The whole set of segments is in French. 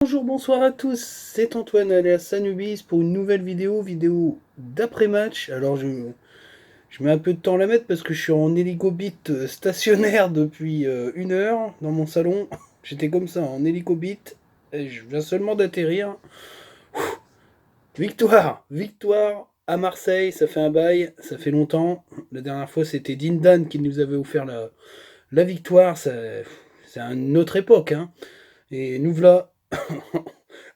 Bonjour, bonsoir à tous, c'est Antoine alias Anubis pour une nouvelle vidéo d'après-match. Alors je mets un peu de temps à la mettre parce que je suis en hélicobit stationnaire depuis 1 heure dans mon salon. J'étais comme ça en hélicobit et je viens seulement d'atterrir. Victoire à Marseille, ça fait un bail, ça fait longtemps. La dernière fois c'était Dindan qui nous avait offert la victoire, c'est une autre époque, hein. Et nous voilà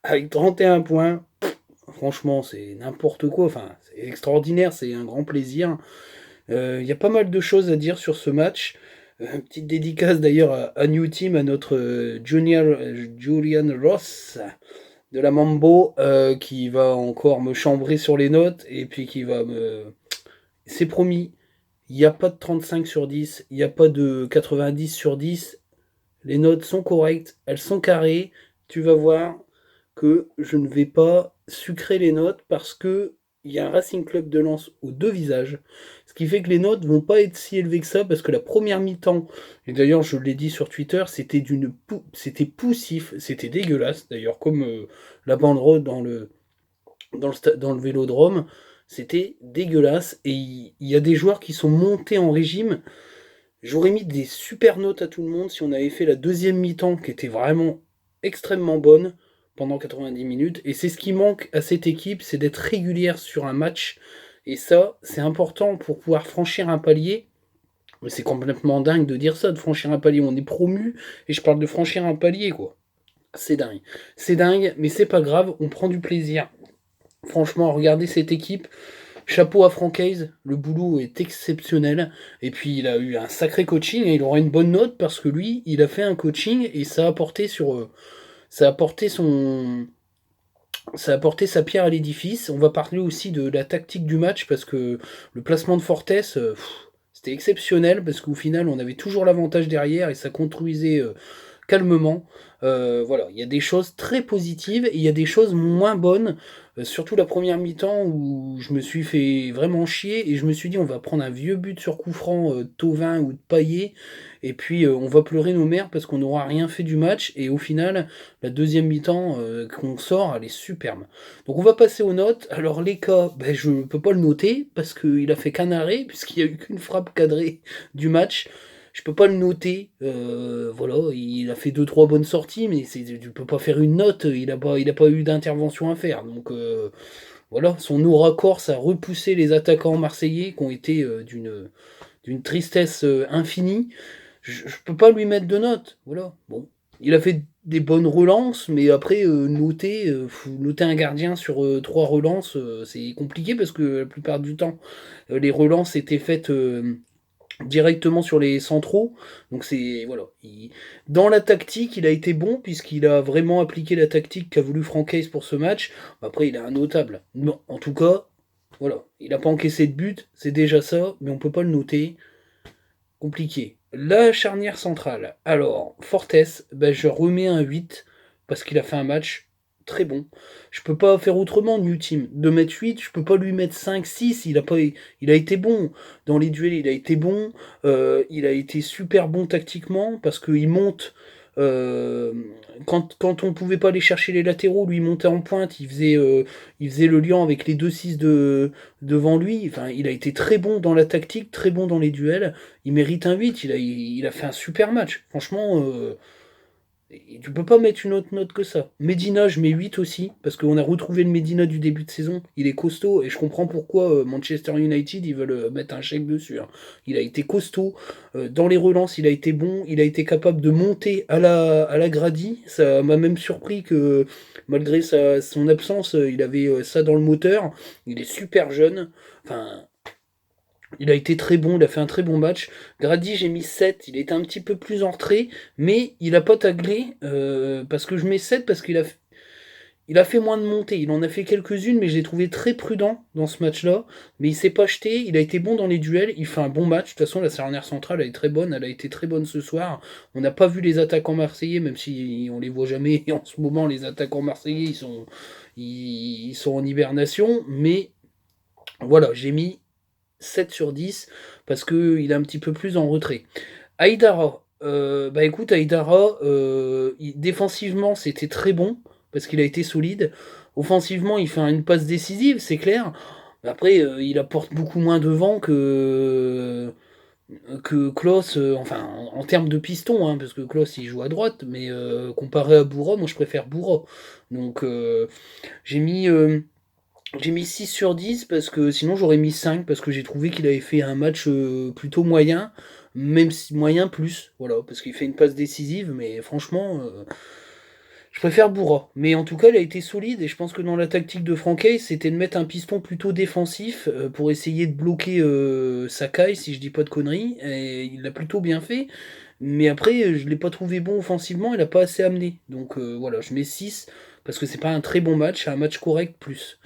avec 31 points. Franchement, c'est n'importe quoi. Enfin, c'est extraordinaire, c'est un grand plaisir. Il y a pas mal de choses à dire sur ce match. Petite dédicace d'ailleurs à New Team, à notre Julian Ross de la Mambo, qui va encore me chambrer sur les notes et puis qui va me. C'est promis, il n'y a pas de 35 sur 10, il n'y a pas de 90 sur 10. Les notes sont correctes, elles sont carrées. Tu vas voir que je ne vais pas sucrer les notes parce que il y a un Racing Club de Lens aux deux visages, ce qui fait que les notes vont pas être si élevées que ça parce que la première mi-temps, et d'ailleurs je l'ai dit sur Twitter, c'était poussif, c'était dégueulasse d'ailleurs comme la banderole dans le Vélodrome, c'était dégueulasse et il y a des joueurs qui sont montés en régime. J'aurais mis des super notes à tout le monde si on avait fait la deuxième mi-temps qui était vraiment extrêmement bonne pendant 90 minutes. Et c'est ce qui manque à cette équipe, c'est d'être régulière sur un match. Et ça, c'est important pour pouvoir franchir un palier. Mais c'est complètement dingue de dire ça, de franchir un palier. On est promu et je parle de franchir un palier, quoi. C'est dingue. C'est dingue, mais c'est pas grave, on prend du plaisir. Franchement, regardez cette équipe. Chapeau à Francaise, le boulot est exceptionnel. Et puis il a eu un sacré coaching et il aura une bonne note parce que lui, il a fait un coaching et ça a apporté ça a apporté sa pierre à l'édifice. On va parler aussi de la tactique du match parce que le placement de Fortes, c'était exceptionnel parce qu'au final, on avait toujours l'avantage derrière et ça construisait calmement. Voilà, il y a des choses très positives et il y a des choses moins bonnes, surtout la première mi-temps où je me suis fait vraiment chier et je me suis dit on va prendre un vieux but sur coup franc de Thauvin ou de Payet et puis on va pleurer nos mères parce qu'on n'aura rien fait du match et au final la deuxième mi-temps qu'on sort elle est superbe. Donc on va passer aux notes. Alors les cas, ben, je peux pas le noter parce qu'il a fait qu'un arrêt puisqu'il y a eu qu'une frappe cadrée du match. Je peux pas le noter. Voilà, il a fait deux trois bonnes sorties, mais tu peux pas faire une note. Il a pas eu d'intervention à faire. Donc voilà, son aura corse a repoussé les attaquants marseillais qui ont été d'une tristesse infinie. Je peux pas lui mettre de note. Voilà. Bon, il a fait des bonnes relances, mais après noter un gardien sur trois relances, c'est compliqué parce que la plupart du temps, les relances étaient faites directement sur les centraux. Donc c'est voilà. Dans la tactique, il a été bon puisqu'il a vraiment appliqué la tactique qu'a voulu Francaise pour ce match. Après, il est un notable. Non, en tout cas, voilà, il n'a pas encaissé de but, c'est déjà ça, mais on peut pas le noter. Compliqué. La charnière centrale. Alors, Fortes, ben, je remets un 8 parce qu'il a fait un match très bon. Je peux pas faire autrement, New Team. De mettre 8, je peux pas lui mettre 5, 6. Il a été bon. Dans les duels, il a été bon. Il a été super bon tactiquement parce qu'il monte. euh, quand on pouvait pas aller chercher les latéraux, lui il montait en pointe, il faisait le lien avec les deux 6 devant lui. Enfin, il a été très bon dans la tactique, très bon dans les duels. Il mérite un 8, il a fait un super match. Franchement, tu peux pas mettre une autre note que ça. Medina, je mets 8 aussi, parce qu'on a retrouvé le Medina du début de saison. Il est costaud, et je comprends pourquoi Manchester United, ils veulent mettre un chèque dessus, hein. Il a été costaud. Dans les relances, il a été bon. Il a été capable de monter à la Grady. Ça m'a même surpris que, malgré son absence, il avait ça dans le moteur. Il est super jeune. Enfin, il a été très bon, il a fait un très bon match. Grady, j'ai mis 7, il était un petit peu plus en retrait, mais il a pas taglé, parce que je mets 7 parce qu'il a fait moins de montées. Il en a fait quelques-unes, mais je l'ai trouvé très prudent dans ce match-là. Mais il s'est pas jeté, il a été bon dans les duels, il fait un bon match. De toute façon, la charnière centrale, elle est très bonne, elle a été très bonne ce soir. On n'a pas vu les attaquants marseillais, même si on les voit jamais. En ce moment, les attaquants marseillais, ils sont en hibernation, mais voilà, j'ai mis 7 sur 10 parce qu'il est un petit peu plus en retrait. Aïdara, bah écoute, Aïdara, défensivement c'était très bon. parce qu'il a été solide. Offensivement, il fait une passe décisive, c'est clair. Après, il apporte beaucoup moins de vent que Klose, enfin en termes de piston, hein, parce que Klose il joue à droite, mais comparé à Bourra, moi je préfère Bourra. Donc j'ai mis, euh, j'ai mis 6 sur 10 parce que sinon j'aurais mis 5 parce que j'ai trouvé qu'il avait fait un match plutôt moyen, même si moyen plus, voilà, parce qu'il fait une passe décisive, mais franchement, je préfère Bourra. Mais en tout cas, il a été solide et je pense que dans la tactique de Franquet, c'était de mettre un piston plutôt défensif pour essayer de bloquer Sakai, si je dis pas de conneries, et il l'a plutôt bien fait. Mais après, je l'ai pas trouvé bon offensivement, il a pas assez amené. Donc voilà, je mets 6 parce que c'est pas un très bon match, c'est un match correct plus.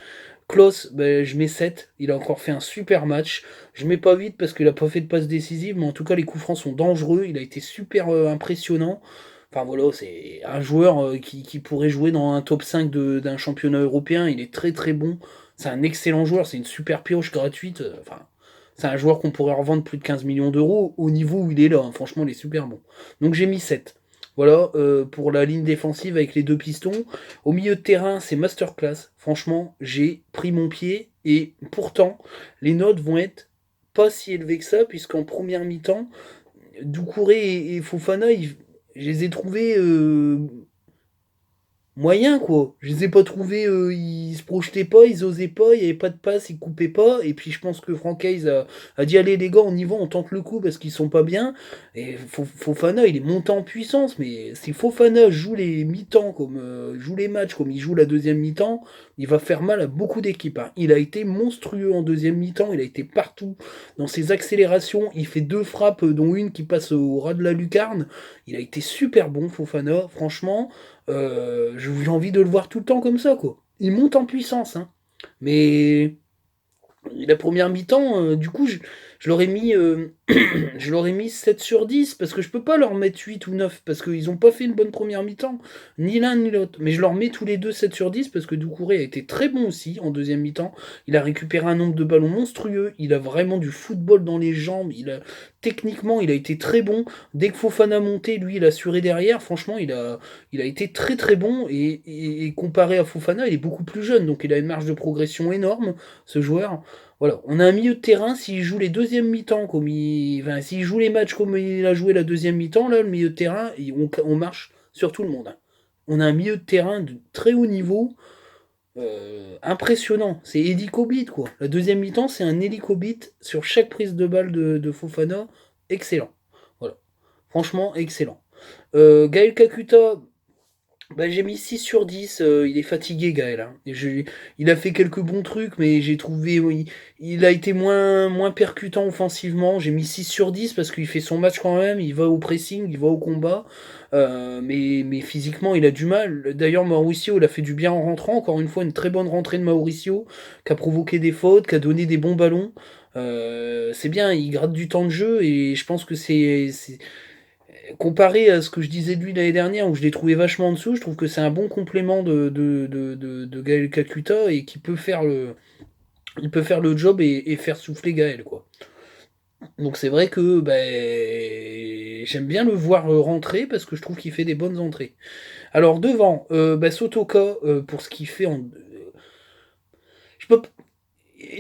Klose, ben, je mets 7. Il a encore fait un super match. Je mets pas 8 parce qu'il a pas fait de passe décisive, mais en tout cas, les coups francs sont dangereux. Il a été super impressionnant. Enfin voilà, c'est un joueur qui pourrait jouer dans un top 5 d'un championnat européen. Il est très très bon. C'est un excellent joueur. C'est une super pioche gratuite. Enfin, c'est un joueur qu'on pourrait revendre plus de 15 millions d'euros au niveau où il est là, hein. Franchement, il est super bon. Donc j'ai mis 7. Voilà, pour la ligne défensive avec les deux pistons. Au milieu de terrain, c'est masterclass. Franchement, j'ai pris mon pied et pourtant, les notes vont être pas si élevées que ça, puisqu'en première mi-temps, Doucouré et Fofana, je les ai trouvés moyen quoi. Je les ai pas trouvés, ils se projetaient pas, ils osaient pas, il y avait pas de passe, ils coupaient pas. Et puis je pense que Francaise a dit allez les gars, on y va, on tente le coup parce qu'ils sont pas bien. Et Fofana, il est monté en puissance, mais si Fofana joue les mi-temps comme joue les matchs comme il joue la deuxième mi-temps, il va faire mal à beaucoup d'équipes, hein. Il a été monstrueux en deuxième mi-temps, il a été partout dans ses accélérations. Il fait deux frappes, dont une qui passe au ras de la lucarne. Il a été super bon, Fofana, franchement. J'ai envie de le voir tout le temps comme ça, quoi. Il monte en puissance, hein. Mais la première mi-temps, du coup, je l'aurais mis, je l'aurais mis 7 sur 10 parce que je peux pas leur mettre 8 ou 9 parce qu'ils ont pas fait une bonne première mi-temps, ni l'un ni l'autre. Mais je leur mets tous les deux 7 sur 10 parce que Doucouré a été très bon aussi en deuxième mi-temps. Il a récupéré un nombre de ballons monstrueux. Il a vraiment du football dans les jambes. Techniquement, il a été très bon. Dès que Fofana montait, lui, il a assuré derrière. Franchement, il a été très très bon et comparé à Fofana, il est beaucoup plus jeune. Donc il a une marge de progression énorme, ce joueur. Voilà, on a un milieu de terrain, s'il joue les deuxièmes mi-temps, enfin, s'il joue les matchs comme il a joué la deuxième mi-temps, là, le milieu de terrain, on marche sur tout le monde, hein. On a un milieu de terrain de très haut niveau, impressionnant. C'est hélicobite, quoi. La deuxième mi-temps, c'est un hélicobite sur chaque prise de balle de Fofana. Excellent. Voilà. Franchement, excellent. Gaël Kakuta, bah, j'ai mis 6 sur 10, il est fatigué Gaël, hein. Il a fait quelques bons trucs, mais j'ai trouvé il a été moins percutant offensivement. J'ai mis 6 sur 10 parce qu'il fait son match quand même, il va au pressing, il va au combat, mais physiquement il a du mal. D'ailleurs Mauricio il a fait du bien en rentrant, encore une fois une très bonne rentrée de Mauricio, qui a provoqué des fautes, qui a donné des bons ballons. C'est bien, il gratte du temps de jeu et je pense que comparé à ce que je disais de lui l'année dernière, où je l'ai trouvé vachement en dessous, je trouve que c'est un bon complément de Gaël Kakuta et qui il peut faire le job et faire souffler Gaël, quoi. Donc c'est vrai que j'aime bien le voir rentrer parce que je trouve qu'il fait des bonnes entrées. Alors devant, Sotoka, pour ce qu'il fait je peux,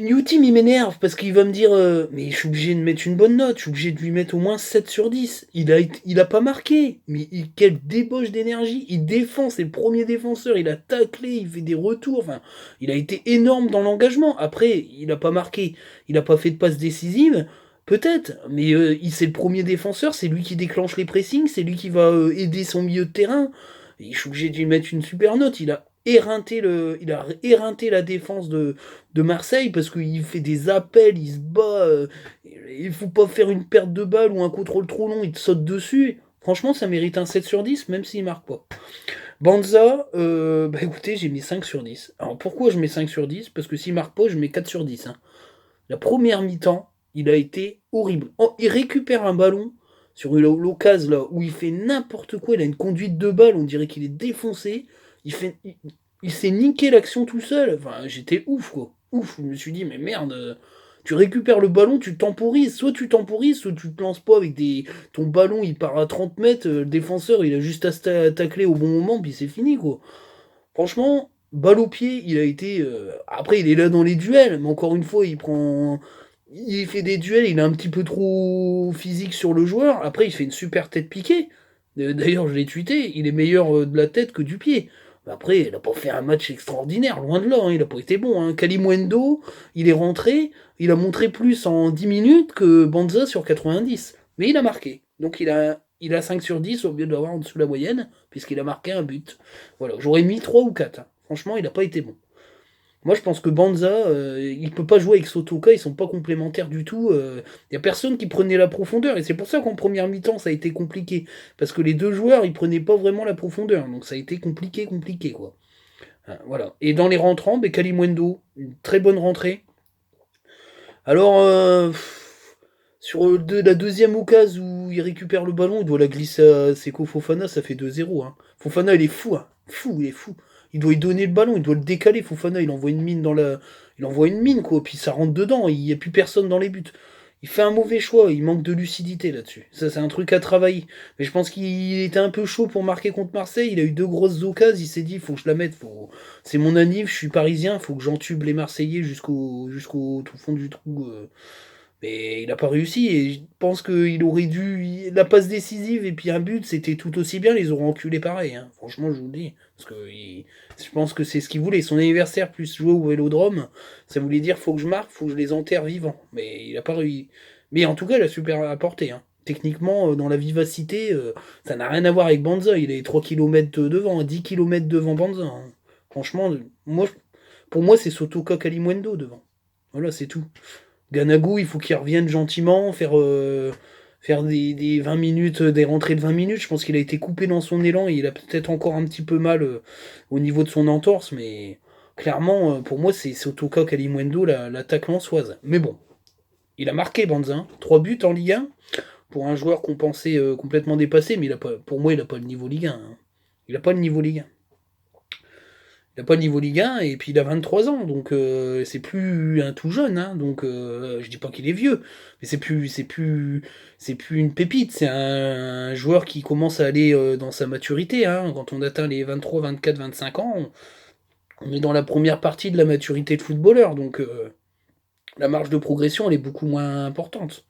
New Team, il m'énerve parce qu'il va me dire mais je suis obligé de mettre une bonne note, je suis obligé de lui mettre au moins 7 sur 10. Il a pas marqué, mais quelle débauche d'énergie. Il défend, c'est le premier défenseur, il a taclé, il fait des retours. Enfin, il a été énorme dans l'engagement. Après, il a pas marqué, il a pas fait de passe décisive, peut-être, mais c'est le premier défenseur, c'est lui qui déclenche les pressings, c'est lui qui va aider son milieu de terrain. Et je suis obligé de lui mettre une super note. Il a éreinté la défense de Marseille parce qu'il fait des appels, il se bat. Il faut pas faire une perte de balle ou un contrôle trop long, il te saute dessus. Franchement, ça mérite un 7 sur 10, même s'il marque pas. Banza, écoutez, j'ai mis 5 sur 10. Alors pourquoi je mets 5 sur 10? Parce que s'il marque pas, je mets 4 sur 10, hein. La première mi-temps, il a été horrible. Oh, il récupère un ballon sur l'occasion là où il fait n'importe quoi. Il a une conduite de balle, on dirait qu'il est défoncé. Il s'est niqué l'action tout seul. Enfin, j'étais ouf quoi. Ouf, je me suis dit, mais merde, tu récupères le ballon, tu temporises. Soit tu temporises, soit tu te lances pas avec des. Ton ballon il part à 30 mètres, le défenseur il a juste à tacler au bon moment, puis c'est fini quoi. Franchement, balle au pied, il a été. Après, il est là dans les duels, mais encore une fois, il fait des duels, il est un petit peu trop physique sur le joueur. Après, il fait une super tête piquée. D'ailleurs, je l'ai tweeté, il est meilleur de la tête que du pied. Mais après, il n'a pas fait un match extraordinaire, loin de là, hein, il n'a pas été bon. Hein. Kalimundo, il est rentré, il a montré plus en 10 minutes que Banza sur 90. Mais il a marqué. Donc il a 5 sur 10 au lieu d'avoir en dessous de la moyenne, puisqu'il a marqué un but. Voilà, j'aurais mis 3 ou 4. Hein. Franchement, il n'a pas été bon. Moi, je pense que Banza, il peut pas jouer avec Sotoka, ils sont pas complémentaires du tout. Il y a personne qui prenait la profondeur, et c'est pour ça qu'en première mi-temps, ça a été compliqué. Parce que les deux joueurs, ils prenaient pas vraiment la profondeur, donc ça a été compliqué, quoi. Voilà. Et dans les rentrants, Kalimundo, une très bonne rentrée. Alors, sur la deuxième occasion où il récupère le ballon, il doit la glisser à Seko Fofana, ça fait 2-0. Hein. Fofana, il est fou, hein. Fou, il est fou. Il doit lui donner le ballon, il doit le décaler. Fofana, il envoie une mine dans la. Il envoie une mine, quoi, puis ça rentre dedans, il n'y a plus personne dans les buts. Il fait un mauvais choix, il manque de lucidité là-dessus. Ça, c'est un truc à travailler. Mais je pense qu'il était un peu chaud pour marquer contre Marseille. Il a eu deux grosses occasions, il s'est dit, faut que je la mette. C'est mon anniv, je suis parisien, faut que j'entube les Marseillais jusqu'au tout fond du trou. Mais il n'a pas réussi et je pense qu'il aurait dû. La passe décisive et puis un but, c'était tout aussi bien, ils auraient enculé pareil. Hein. Franchement, je vous le dis. Parce que je pense que c'est ce qu'il voulait. Son anniversaire plus jouer au vélodrome, ça voulait dire faut que je marque, faut que je les enterre vivants. Mais il n'a pas réussi. Mais en tout cas, il a super apporté. Hein. Techniquement, dans la vivacité, ça n'a rien à voir avec Banza. Il est 3 km devant, 10 km devant Banza. Hein. Franchement, pour moi, c'est Sotoka Kalimundo devant. Voilà, c'est tout. Ganagou, il faut qu'il revienne gentiment, faire des 20 minutes, des rentrées de 20 minutes. Je pense qu'il a été coupé dans son élan et il a peut-être encore un petit peu mal au niveau de son entorse, mais clairement, pour moi, c'est Sotoka Kalimundo, l'attaque lançoise. Mais bon, il a marqué Banzin, 3 buts en Ligue 1, pour un joueur qu'on pensait complètement dépassé, mais pour moi, il n'a pas le niveau Ligue 1. Hein. Il n'a pas le niveau Ligue 1. Il n'a pas le niveau Ligue 1 et puis il a 23 ans, donc c'est plus un tout jeune. Hein, donc je dis pas qu'il est vieux, mais c'est plus une pépite. C'est un joueur qui commence à aller dans sa maturité. Hein, quand on atteint les 23, 24, 25 ans, on est dans la première partie de la maturité de footballeur, donc la marge de progression elle est beaucoup moins importante.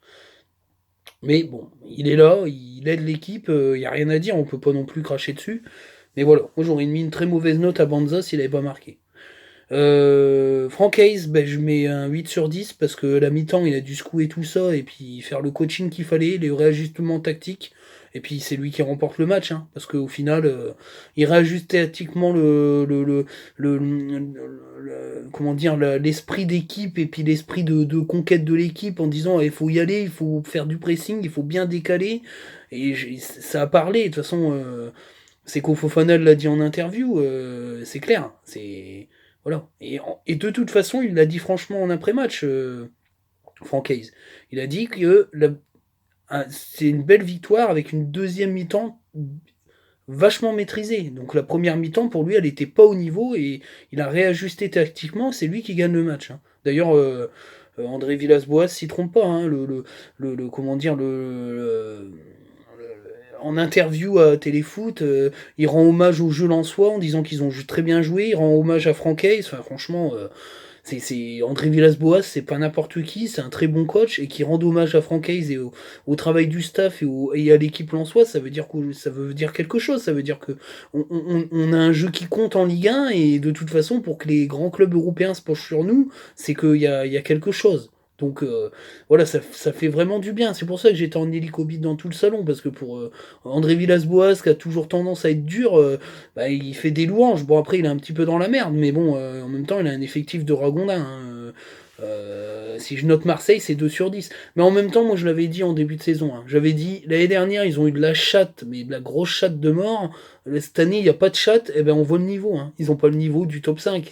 Mais bon, il est là, il aide l'équipe, il n'y a rien à dire, on peut pas non plus cracher dessus. Mais voilà, moi j'aurais mis une très mauvaise note à Banza s'il n'avait pas marqué. Franck Hayes, je mets un 8 sur 10 parce que la mi-temps il a dû secouer tout ça et puis faire le coaching qu'il fallait, les réajustements tactiques. Et puis c'est lui qui remporte le match, hein, parce qu'au final, il réajuste tactiquement comment dire l'esprit d'équipe et puis l'esprit de conquête de l'équipe en disant il faut y aller, il faut faire du pressing, il faut bien décaler. Et ça a parlé, de toute façon, c'est qu'au Fofana l'a dit en interview, c'est clair, c'est voilà. Et de toute façon, il l'a dit franchement en après-match, Franck Hayes. Il a dit que c'est une belle victoire avec une deuxième mi-temps vachement maîtrisée. Donc la première mi-temps, pour lui, elle n'était pas au niveau et il a réajusté tactiquement. C'est lui qui gagne le match. Hein. D'ailleurs, André Villas-Boas s'y trompe pas. Hein, comment dire, en interview à Téléfoot, il rend hommage au jeu lensois en disant qu'ils ont très bien joué. Il rend hommage à Franck Hayes. Enfin, franchement, c'est André Villas-Boas, c'est pas n'importe qui, c'est un très bon coach et qui rend hommage à Franck Hayes et au travail du staff et à l'équipe lensoise, ça veut dire quelque chose. Ça veut dire que on a un jeu qui compte en Ligue 1 et de toute façon, pour que les grands clubs européens se penchent sur nous, c'est qu'il y a quelque chose. Donc voilà, ça fait vraiment du bien. C'est pour ça que j'étais en hélicobite dans tout le salon, parce que pour André Villas-Boas, qui a toujours tendance à être dur, il fait des louanges. Bon, après, il est un petit peu dans la merde, mais bon, en même temps, il a un effectif de ragondin. Hein. Si je note Marseille, c'est 2 sur 10. Mais en même temps, moi je l'avais dit en début de saison. Hein. J'avais dit, l'année dernière, ils ont eu de la chatte, mais de la grosse chatte de mort. Cette année, il n'y a pas de chatte, et ben on voit le niveau. Hein. Ils n'ont pas le niveau du top 5.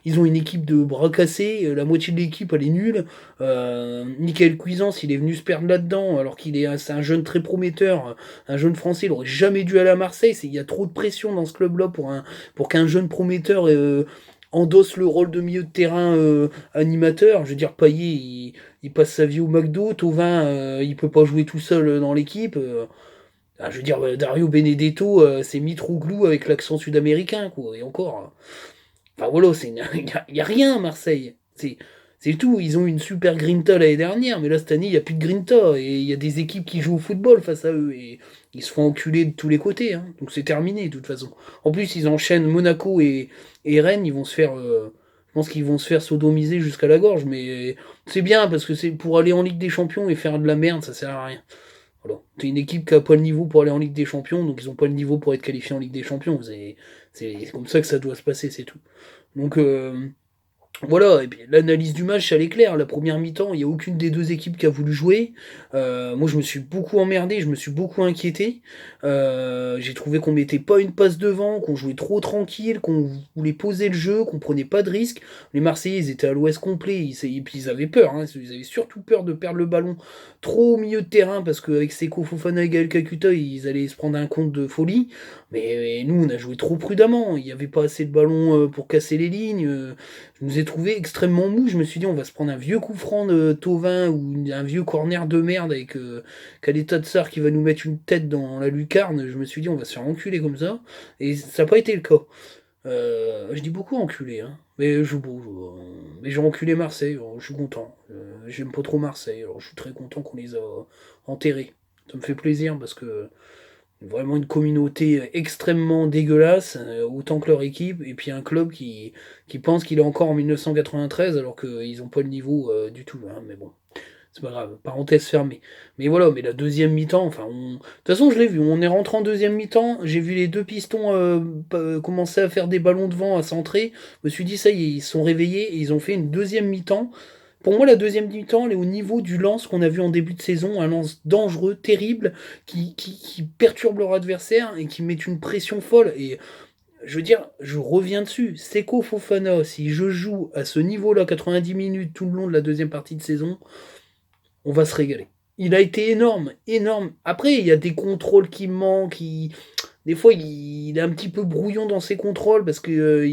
Ils ont une équipe de bras cassés, la moitié de l'équipe, elle est nulle. Michael Cuisance, il est venu se perdre là-dedans, alors c'est un jeune très prometteur, un jeune français, il aurait jamais dû aller à Marseille. Il y a trop de pression dans ce club-là pour qu'un jeune prometteur endosse le rôle de milieu de terrain animateur. Je veux dire, Payet, il passe sa vie au McDo, Thauvin, il peut pas jouer tout seul dans l'équipe. Ah, je veux dire, Dario Benedetto, c'est Mitroglou avec l'accent sud-américain, quoi. Et encore. Enfin voilà, y a rien à Marseille. C'est tout. Ils ont eu une super grinta l'année dernière, mais là cette année il n'y a plus de grinta. Et il y a des équipes qui jouent au football face à eux. Et ils se font enculer de tous les côtés. Hein. Donc c'est terminé de toute façon. En plus, ils enchaînent Monaco et Rennes. Ils vont se faire. Je pense qu'ils vont se faire sodomiser jusqu'à la gorge. Mais c'est bien parce que c'est pour aller en Ligue des Champions et faire de la merde, ça sert à rien. Voilà. C'est une équipe qui n'a pas le niveau pour aller en Ligue des Champions, donc ils n'ont pas le niveau pour être qualifiés en Ligue des Champions. C'est comme ça que ça doit se passer, c'est tout. Donc voilà, et puis l'analyse du match, elle est claire. La première mi-temps, il n'y a aucune des deux équipes qui a voulu jouer. Moi, je me suis beaucoup emmerdé, je me suis beaucoup inquiété. J'ai trouvé qu'on mettait pas une passe devant, qu'on jouait trop tranquille, qu'on voulait poser le jeu, qu'on prenait pas de risques. Les Marseillais, ils étaient à l'ouest complet, et puis ils avaient peur. Hein, ils avaient surtout peur de perdre le ballon trop au milieu de terrain, parce qu'avec Seko Fofana et Gaël Kakuta, ils allaient se prendre un compte de folie. Mais nous, on a joué trop prudemment. Il n'y avait pas assez de ballons pour casser les lignes. Je nous ai trouvé extrêmement mou. Je me suis dit, on va se prendre un vieux coup franc de Tovin ou un vieux corner de merde avec Kaleta Tsar qui va nous mettre une tête dans la lucarne. Je me suis dit, on va se faire enculer comme ça. Et ça n'a pas été le cas. Je dis beaucoup enculé, hein. Mais j'ai enculé Marseille, alors je suis content. J'aime pas trop Marseille, alors je suis très content qu'on les a enterrés. Ça me fait plaisir parce que vraiment une communauté extrêmement dégueulasse, autant que leur équipe, et puis un club qui pense qu'il est encore en 1993 alors qu'ils n'ont pas le niveau du tout. Hein, mais bon, c'est pas grave, parenthèse fermée. Mais voilà, mais la deuxième mi-temps, enfin, de toute façon je l'ai vu, on est rentré en deuxième mi-temps, j'ai vu les deux pistons commencer à faire des ballons devant, à centrer, je me suis dit ça y est, ils se sont réveillés et ils ont fait une deuxième mi-temps. Pour moi, la deuxième mi-temps, elle est au niveau du lance qu'on a vu en début de saison, un lance dangereux, terrible, qui perturbe leur adversaire et qui met une pression folle. Et je veux dire, je reviens dessus. Seko Fofana, si je joue à ce niveau-là, 90 minutes tout le long de la deuxième partie de saison, on va se régaler. Il a été énorme, énorme. Après, il y a des contrôles qui manquent. Des fois, il est un petit peu brouillon dans ses contrôles parce que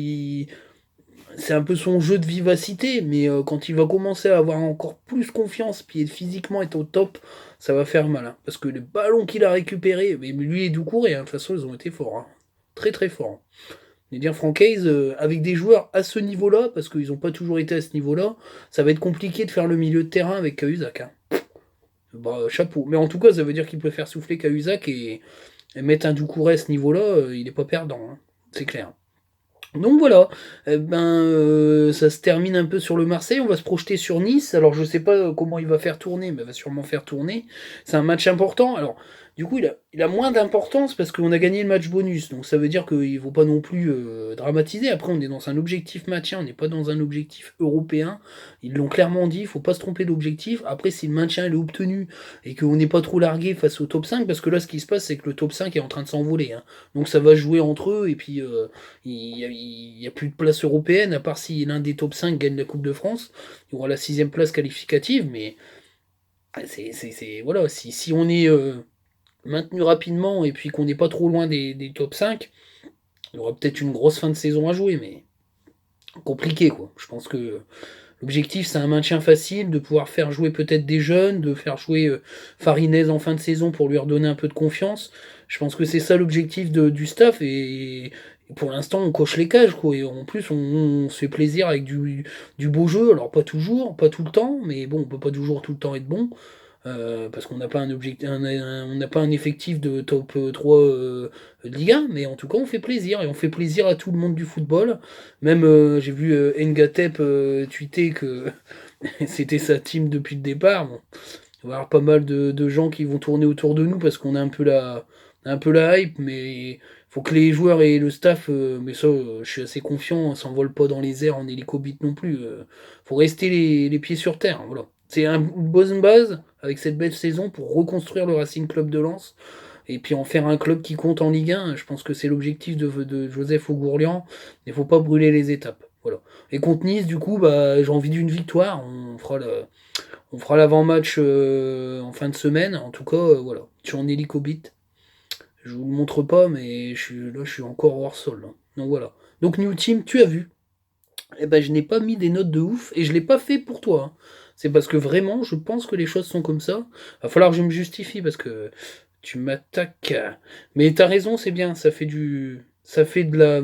c'est un peu son jeu de vivacité, mais quand il va commencer à avoir encore plus confiance, puis physiquement être au top, ça va faire mal. Hein. Parce que les ballons qu'il a récupérés, mais lui et Doucouré, hein, de toute façon, ils ont été forts. Hein. Très très forts. Hein. Et dire Francaise, avec des joueurs à ce niveau-là, parce qu'ils n'ont pas toujours été à ce niveau-là, ça va être compliqué de faire le milieu de terrain avec Cahuzac. Hein. Bah, chapeau. Mais en tout cas, ça veut dire qu'il peut faire souffler Cahuzac et mettre un Doucouré à ce niveau-là, il n'est pas perdant. Hein. C'est clair. Donc voilà, ça se termine un peu sur le Marseille, on va se projeter sur Nice, alors je sais pas comment il va faire tourner, mais il va sûrement faire tourner, c'est un match important, alors du coup il a moins d'importance parce qu'on a gagné le match bonus, donc ça veut dire qu'il ne faut pas non plus dramatiser, après on est dans un objectif maintien, on n'est pas dans un objectif européen, ils l'ont clairement dit, il faut pas se tromper d'objectif, après si le maintien est obtenu et qu'on n'est pas trop largué face au top 5, parce que là ce qui se passe c'est que le top 5 est en train de s'envoler, hein. Donc ça va jouer entre eux, et puis il n'y a plus de place européenne, à part si l'un des top 5 gagne la Coupe de France. Il y aura la sixième place qualificative, mais voilà, si on est maintenu rapidement et puis qu'on n'est pas trop loin des top 5, il y aura peut-être une grosse fin de saison à jouer, mais compliqué quoi. Je pense que l'objectif c'est un maintien facile, de pouvoir faire jouer peut-être des jeunes, de faire jouer Farinez en fin de saison pour lui redonner un peu de confiance. Je pense que c'est ça l'objectif du staff et pour l'instant on coche les cages quoi. Et en plus on se fait plaisir avec du beau jeu, alors pas toujours, pas tout le temps, mais bon on peut pas toujours tout le temps être bon. Parce qu'on n'a pas un objectif, on n'a pas un effectif de top 3 de Ligue 1, mais en tout cas on fait plaisir et on fait plaisir à tout le monde du football. Même j'ai vu Ngatep tweeter que c'était sa team depuis le départ. Bon, il va y avoir pas mal de gens qui vont tourner autour de nous parce qu'on a un peu la hype, mais faut que les joueurs et le staff, mais ça je suis assez confiant, on s'envole pas dans les airs en hélicobite non plus. Faut rester les pieds sur terre, voilà. C'est une bonne base avec cette belle saison pour reconstruire le Racing Club de Lens et puis en faire un club qui compte en Ligue 1. Je pense que c'est l'objectif de Joseph Augourlian. Il ne faut pas brûler les étapes. Voilà. Et contre Nice, du coup, j'ai envie d'une victoire. On fera l'avant-match en fin de semaine. En tout cas, voilà. Je suis en hélicobite. Je vous le montre pas, mais je suis encore hors sol. Là. Donc voilà. Donc New Team, tu as vu. Eh ben, je n'ai pas mis des notes de ouf et je l'ai pas fait pour toi. Hein. C'est parce que vraiment, je pense que les choses sont comme ça. Va falloir que je me justifie parce que Tu m'attaques. Mais t'as raison, c'est bien, ça fait de la,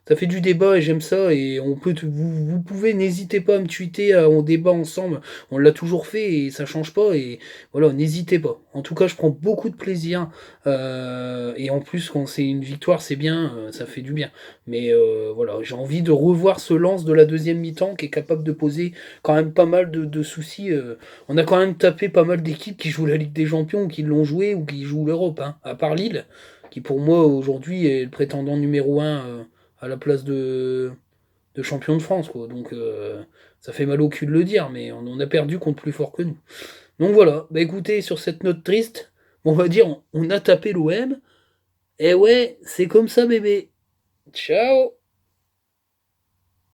ça fait du débat et j'aime ça. Et on peut, vous pouvez, n'hésitez pas à me tweeter, on débat ensemble. On l'a toujours fait et ça change pas. Et voilà, n'hésitez pas. En tout cas, je prends beaucoup de plaisir. Et en plus, quand c'est une victoire, c'est bien, ça fait du bien. Mais voilà, j'ai envie de revoir ce lance de la deuxième mi-temps qui est capable de poser quand même pas mal de soucis. On a quand même tapé pas mal d'équipes qui jouent la Ligue des Champions, ou qui l'ont joué, ou qui jouent l'Europe, hein. À part Lille, qui pour moi aujourd'hui est le prétendant numéro un à la place de champion de France, quoi. Donc ça fait mal au cul de le dire, mais on a perdu contre plus fort que nous. Donc voilà, bah écoutez, sur cette note triste, on va dire on a tapé l'OM, et ouais, c'est comme ça bébé. Ciao.